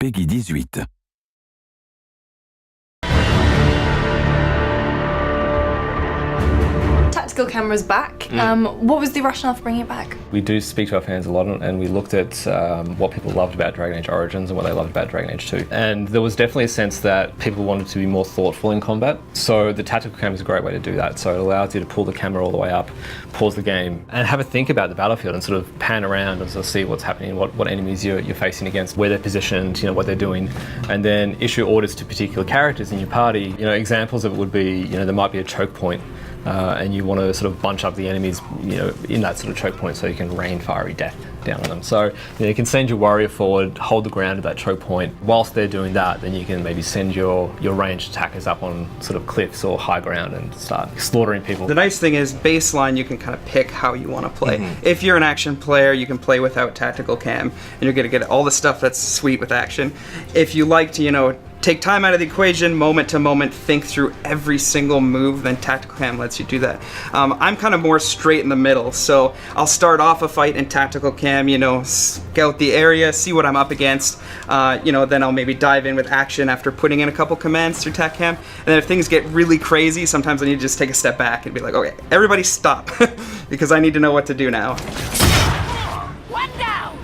Peggy 18. Tactical camera's back. What was the rationale for bringing it back? We do speak to our fans a lot, and we looked at what people loved about Dragon Age Origins and what they loved about Dragon Age 2. And there was definitely a sense that people wanted to be more thoughtful in combat. So the tactical camera is a great way to do that. So it allows you to pull the camera all the way up, pause the game, and have a think about the battlefield and sort of pan around and sort of see what's happening, what enemies you're facing against, where they're positioned, what they're doing, and then issue orders to particular characters in your party. Examples of it would be, there might be a choke point. And you want to sort of bunch up the enemies, in that sort of choke point so you can rain fiery death down on them. So you can send your warrior forward, hold the ground at that choke point. Whilst they're doing that, then you can maybe send your ranged attackers up on sort of cliffs or high ground and start slaughtering people. The nice thing is, baseline, you can kind of pick how you want to play. If you're an action player, you can play without tactical cam, and you're going to get all the stuff that's sweet with action. If you like to, take time out of the equation, moment to moment, think through every single move, then tactical cam lets you do that. I'm kind of more straight in the middle, so I'll start off a fight in tactical cam, scout the area, see what I'm up against, then I'll maybe dive in with action after putting in a couple commands through tac cam. And then if things get really crazy, sometimes I need to just take a step back and be like, okay, everybody stop, because I need to know what to do now.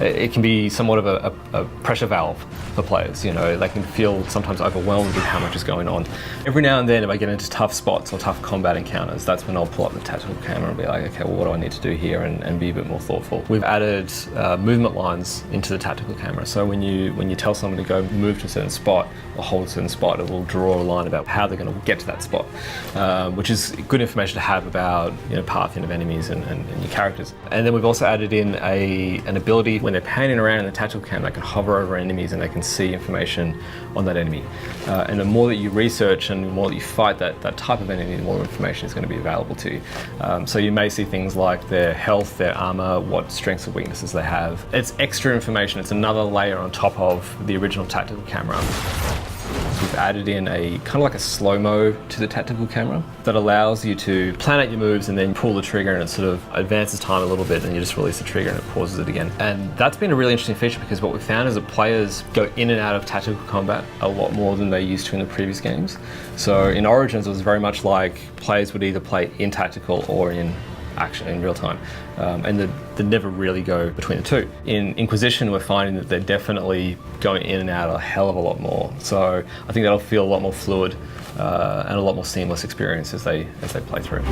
It can be somewhat of a pressure valve for players. They can feel sometimes overwhelmed with how much is going on. Every now and then, if I get into tough spots or tough combat encounters, that's when I'll pull up the tactical camera and be like, okay, well, what do I need to do here, and be a bit more thoughtful. We've added movement lines into the tactical camera, so when you tell someone to go move to a certain spot or hold a certain spot, it will draw a line about how they're going to get to that spot, which is good information to have about pathing of enemies and your characters. And then we've also added in an ability when they're panning around in the tactical cam, they can hover over enemies and they can see information on that enemy. And the more that you research and the more that you fight that type of enemy, the more information is going to be available to you. So you may see things like their health, their armor, what strengths and weaknesses they have. It's extra information. It's another layer on top of the original tactical camera. We've added in a kind of like a slow-mo to the tactical camera that allows you to plan out your moves and then pull the trigger, and it sort of advances time a little bit, and you just release the trigger and it pauses it again. And that's been a really interesting feature, because what we found is that players go in and out of tactical combat a lot more than they used to in the previous games. So in Origins, it was very much like players would either play in tactical or in action in real time, and they never really go between the two. In Inquisition, we're finding that they're definitely going in and out a hell of a lot more. So I think that'll feel a lot more fluid and a lot more seamless experience as they play through.